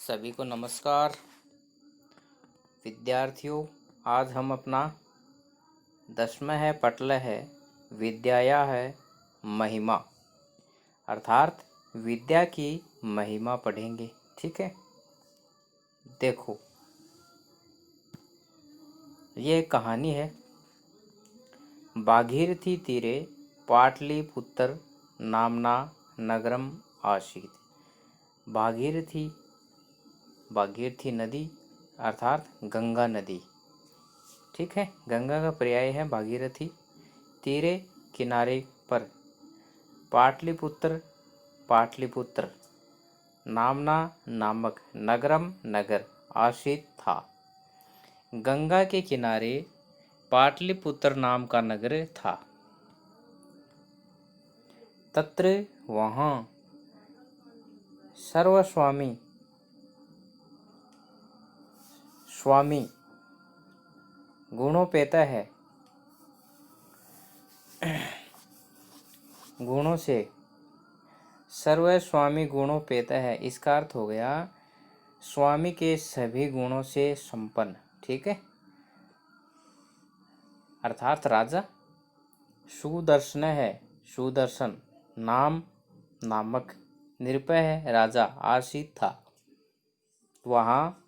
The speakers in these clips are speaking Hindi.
सभी को नमस्कार। विद्यार्थियों, आज हम अपना 10वां है पटल है विद्याया है महिमा, अर्थात विद्या की महिमा पढ़ेंगे। ठीक है, देखो ये एक कहानी है। भागीरथी तीरे पाटलिपुत्र नामना नगरम आसीत। भागीरथी नदी अर्थात गंगा नदी। ठीक है, गंगा का पर्याय है भागीरथी। तीरे किनारे पर पाटलिपुत्र नामना नामक नगरम नगर आशित था। गंगा के किनारे पाटलिपुत्र नाम का नगर था। तत्र वहाँ सर्वस्वामी स्वामी गुणोपेत है, गुणों से सर्वस्वामी गुणोपेत है। इसका अर्थ हो गया स्वामी के सभी गुणों से संपन्न। ठीक है, अर्थात राजा सुदर्शन है, सुदर्शन नामक निरुपय है, राजा आशित था। वहाँ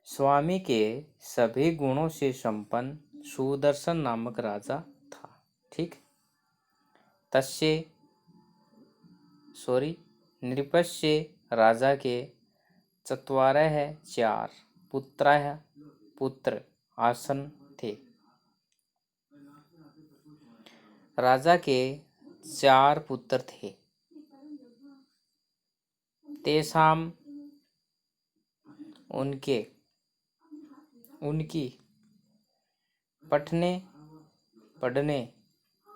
स्वामी के सभी गुणों से संपन्न सुदर्शन नामक राजा था। ठीक, नृपस्य राजा के चत्वारः है 4 पुत्र आसन थे। राजा के 4 पुत्र थे। तेसाम उनकी पढ़ने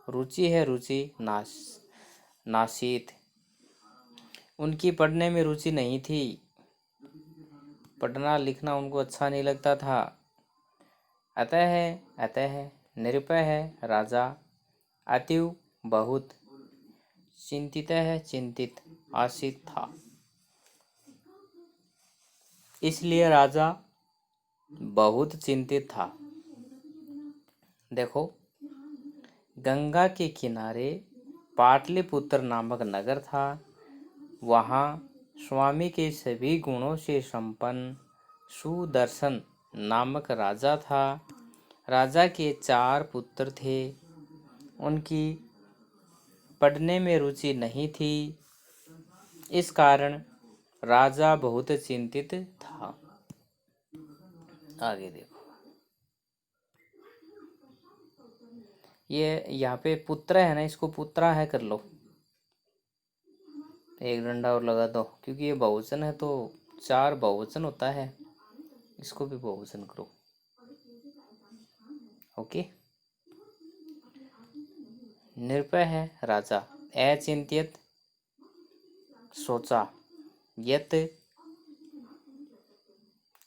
रुचि है, रुचि नासीत। उनकी पढ़ने में रुचि नहीं थी, पढ़ना लिखना उनको अच्छा नहीं लगता था। अतः निरुपय है राजा अतिव बहुत चिंतित आशित था। इसलिए राजा बहुत चिंतित था। देखो, गंगा के किनारे पाटलिपुत्र नामक नगर था। वहाँ स्वामी के सभी गुणों से संपन्न सुदर्शन नामक राजा था। राजा के 4 पुत्र थे। उनकी पढ़ने में रुचि नहीं थी। इस कारण राजा बहुत चिंतित था। आगे देखो, ये यहाँ पे पुत्र है ना, इसको पुत्रा है कर लो, एक डंडा और लगा दो, क्योंकि ये बहुवचन है तो 4 बहुवचन होता है, इसको भी बहुवचन करो। ओके, निरुपय है राजा अचिंत्यत सोचा यत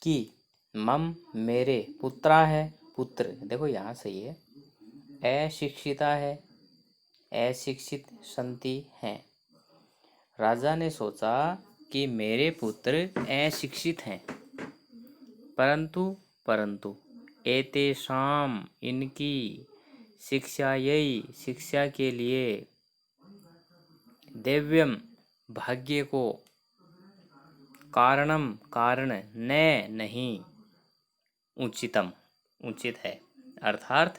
कि मम मेरे पुत्रा है, पुत्र देखो यहाँ सही है, अशिक्षिता है, अशिक्षित संति हैं। राजा ने सोचा कि मेरे पुत्र अशिक्षित हैं, परंतु एतेषाम इनकी शिक्षा के लिए दिव्यम भाग्य को कारण नहीं उचित है, अर्थात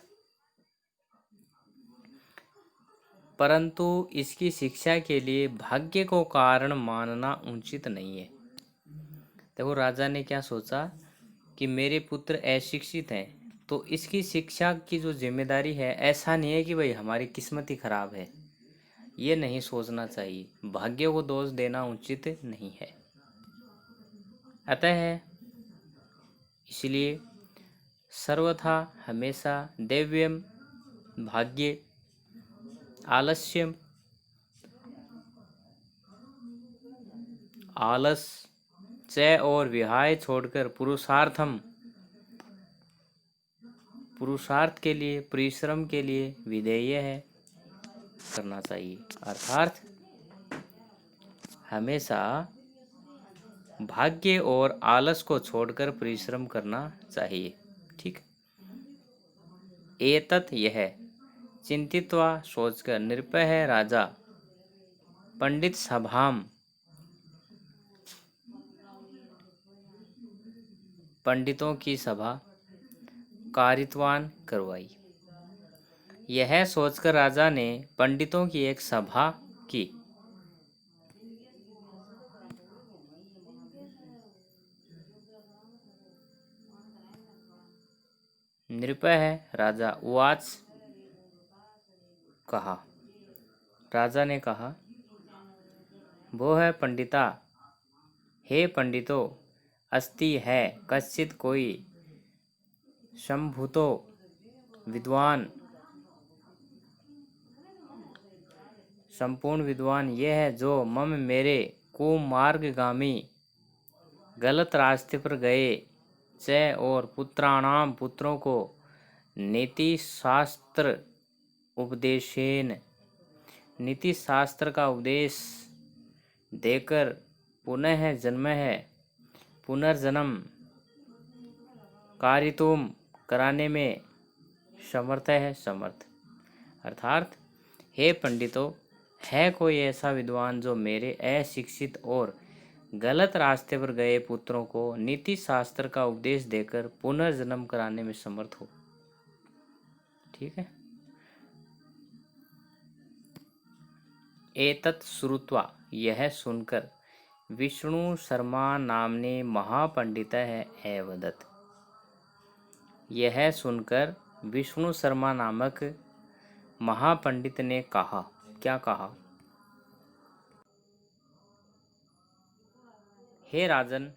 परंतु इसकी शिक्षा के लिए भाग्य को कारण मानना उचित नहीं है। देखो, राजा ने क्या सोचा कि मेरे पुत्र अशिक्षित हैं, तो इसकी शिक्षा की जो जिम्मेदारी है, ऐसा नहीं है कि भाई हमारी किस्मत ही खराब है, ये नहीं सोचना चाहिए। भाग्य को दोष देना उचित नहीं है। अतः इसलिए सर्वथा हमेशा दिव्यम भाग्य आलस्य और विहाय छोड़कर पुरुषार्थ के लिए, परिश्रम के लिए विधेय है करना चाहिए। अर्थात हमेशा भाग्य और आलस को छोड़कर परिश्रम करना चाहिए। ठीक। एतत् यह चिंतित्वा सोचकर निर्भय है राजा पंडित सभाम पंडितों की सभा कारितवान करवाई। यह सोचकर राजा ने पंडितों की एक सभा की। निर्भय है राजा उवाच कहा। राजा ने कहा, वो है पंडिता, हे पंडितों, अस्ति है कश्चित कोई संभूतो विद्वान, संपूर्ण विद्वान ये है जो मम मेरे कुमार्गगामी गलत रास्ते पर गए च और पुत्राणाम पुत्रों को नीति शास्त्र उपदेशेन नीति शास्त्र का उपदेश देकर पुनः जन्म है पुनर्जन्म कारितुम कराने में समर्थ है समर्थ। अर्थात हे पंडितों, है कोई ऐसा विद्वान जो मेरे अशिक्षित और गलत रास्ते पर गए पुत्रों को नीति शास्त्र का उपदेश देकर पुनर्जन्म कराने में समर्थ हो। ठीक है। एतत् श्रुत्वा यह सुनकर विष्णु शर्मा नामने महापंडित है एवदत। यह सुनकर विष्णु शर्मा नामक महापंडित ने कहा। क्या कहा? हे राजन,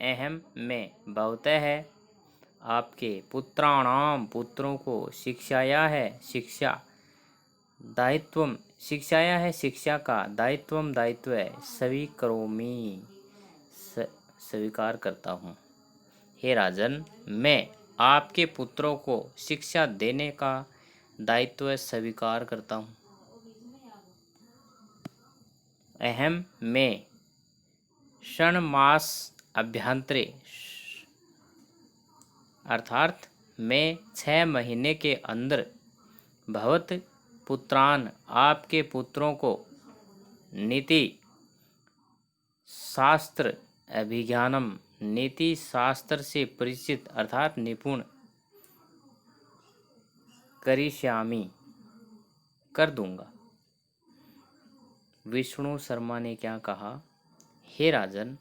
अहम मैं बहुतः है आपके पुत्राणाम पुत्रों को शिक्षाया है शिक्षा दायित्वम शिक्षाया है शिक्षा का दायित्वम दायित्व है स्वीकरोमि स्वीकार करता हूँ। हे राजन, मैं आपके पुत्रों को शिक्षा देने का दायित्व स्वीकार करता हूँ। अहम मैं षण्मास अभ्यंतरे अर्थात मैं 6 महीने के अंदर भवत पुत्रान आपके पुत्रों को नीति शास्त्र अभिज्ञानम नीति शास्त्र से परिचित अर्थात निपुण करिष्यामि कर दूंगा। विष्णु शर्मा ने क्या कहा? हे राजन,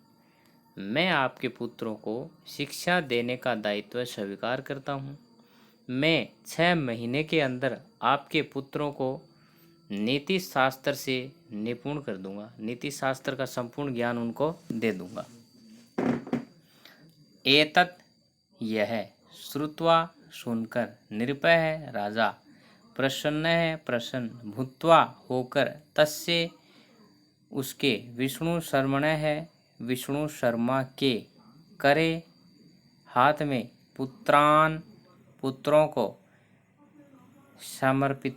मैं आपके पुत्रों को शिक्षा देने का दायित्व स्वीकार करता हूँ। मैं 6 महीने के अंदर आपके पुत्रों को नीति शास्त्र से निपुण कर दूंगा, नीति शास्त्र का संपूर्ण ज्ञान उनको दे दूंगा। एतत् यह श्रुत्वा सुनकर निर्भय है राजा प्रसन्न है प्रसन्न भूत्वा होकर तस्य उसके विष्णु शर्मण है विष्णु शर्मा के करे हाथ में पुत्रों को समर्पित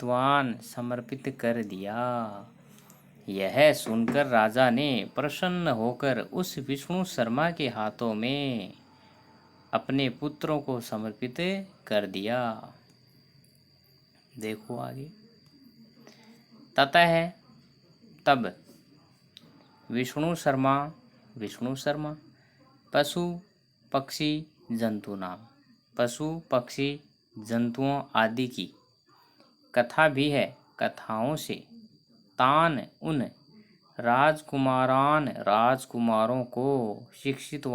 कर दिया। यह सुनकर राजा ने प्रसन्न होकर उस विष्णु शर्मा के हाथों में अपने पुत्रों को समर्पित कर दिया। देखो आगे। ततः तब विष्णु शर्मा पशु पक्षी जंतुओं आदि की कथा भी है, कथाओं से तान उन राजकुमारों को शिक्षित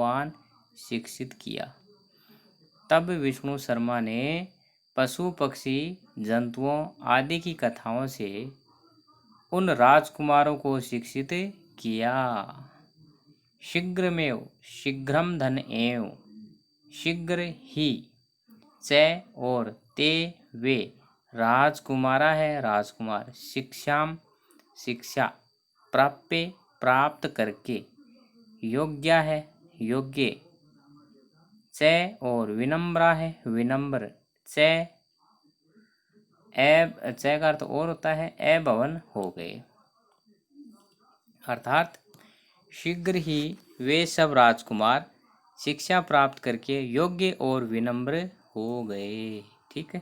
किया। तब विष्णु शर्मा ने पशु पक्षी जंतुओं आदि की कथाओं से उन राजकुमारों को शिक्षित किया। शीघ्रम धन एव शीघ्र ही च और ते वे राजकुमारा है राजकुमार शिक्षा प्राप्त करके योग्य है योग्य च और विनम्रा है विनम्र च का अर्थ और होता है अभवन हो गए। अर्थात शीघ्र ही वे सब राजकुमार शिक्षा प्राप्त करके योग्य और विनम्र हो गए। ठीक है,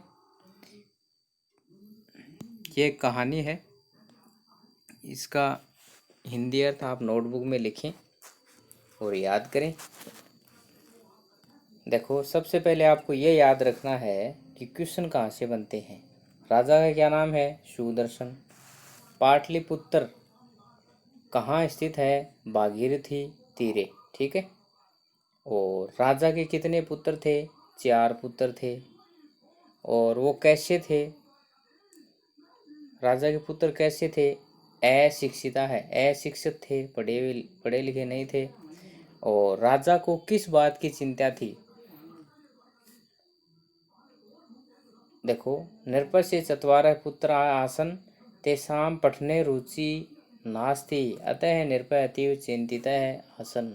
ये कहानी है। इसका हिंदी अर्थ आप नोटबुक में लिखें और याद करें। देखो, सबसे पहले आपको ये याद रखना है कि क्वेश्चन कहाँ से बनते हैं। राजा का क्या नाम है? सुदर्शन। पाटलिपुत्र कहाँ स्थित है? भागीरथी तीरे। ठीक है, और राजा के कितने पुत्र थे? 4 पुत्र थे। और वो कैसे थे? राजा के पुत्र कैसे थे? अशिक्षिता है, अशिक्षित थे, पढ़े लिखे नहीं थे। और राजा को किस बात की चिंता थी? देखो, नृपस्य चत्वारः पुत्राः आसन् तेषां पठने रुचि नास्ति अतः नृपः अतीव चिंतितः आसन्।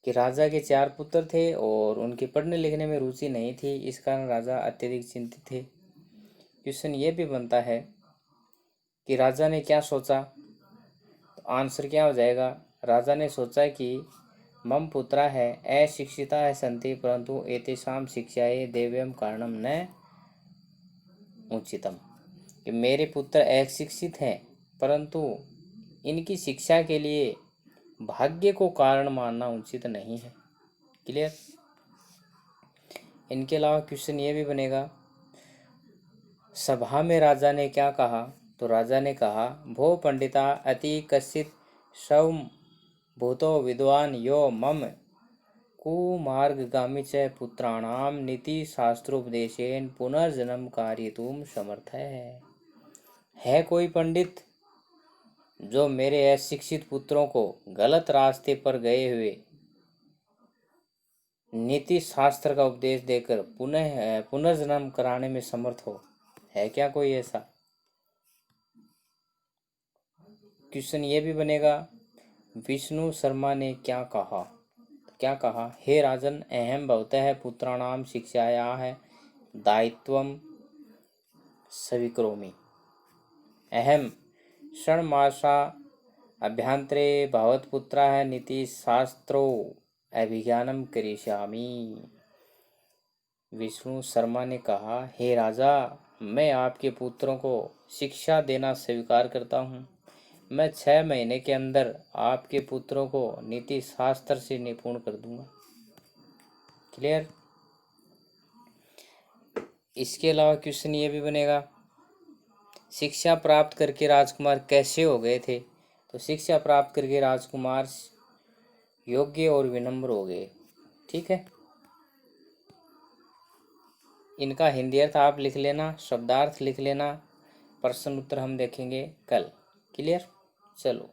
कि राजा के 4 पुत्र थे और उनके पढ़ने लिखने में रुचि नहीं थी, इस कारण राजा अत्यधिक चिंतित थे। क्वेश्चन ये भी बनता है कि राजा ने क्या सोचा? तो आंसर क्या हो जाएगा? राजा ने सोचा कि मम पुत्रा है अशिक्षिता है सन्ति परंतु एतेषां शिक्षायै देव्यम कारणम न उचितम। कि मेरे पुत्र अशिक्षित हैं परंतु इनकी शिक्षा के लिए भाग्य को कारण मानना उचित नहीं है। क्लियर? इनके अलावा क्वेश्चन ये भी बनेगा, सभा में राजा ने क्या कहा? तो राजा ने कहा, भो पंडिता अति कश्चित सौम भूतो विद्वान यो मम कुमार्गगामी च पुत्राणाम नीति शास्त्रोपदेशेन पुनर्जन्म कार्यतुम समर्थ है कोई पंडित जो मेरे अशिक्षित पुत्रों को गलत रास्ते पर गए हुए नीति शास्त्र का उपदेश देकर पुनर्जन्म कराने में समर्थ हो? है क्या कोई ऐसा? क्वेश्चन ये भी बनेगा, विष्णु शर्मा ने क्या कहा? क्या कहा? हे राजन, अहम भवतः पुत्राणाम शिक्षायाः दायित्वं स्वीकरोमि। अहम षण्मासा अभ्यंतरे भवत्पुत्राः नीतिशास्त्रो अभिज्ञानम करिष्यामि। विष्णु शर्मा ने कहा, हे राजा, मैं आपके पुत्रों को शिक्षा देना स्वीकार करता हूँ। मैं 6 महीने के अंदर आपके पुत्रों को नीति शास्त्र से निपुण कर दूंगा। क्लियर? इसके अलावा क्वेश्चन ये भी बनेगा, शिक्षा प्राप्त करके राजकुमार कैसे हो गए थे? तो शिक्षा प्राप्त करके राजकुमार योग्य और विनम्र हो गए। ठीक है, इनका हिंदी अर्थ आप लिख लेना, शब्दार्थ लिख लेना, प्रश्न उत्तर हम देखेंगे कल। क्लियर? चलो।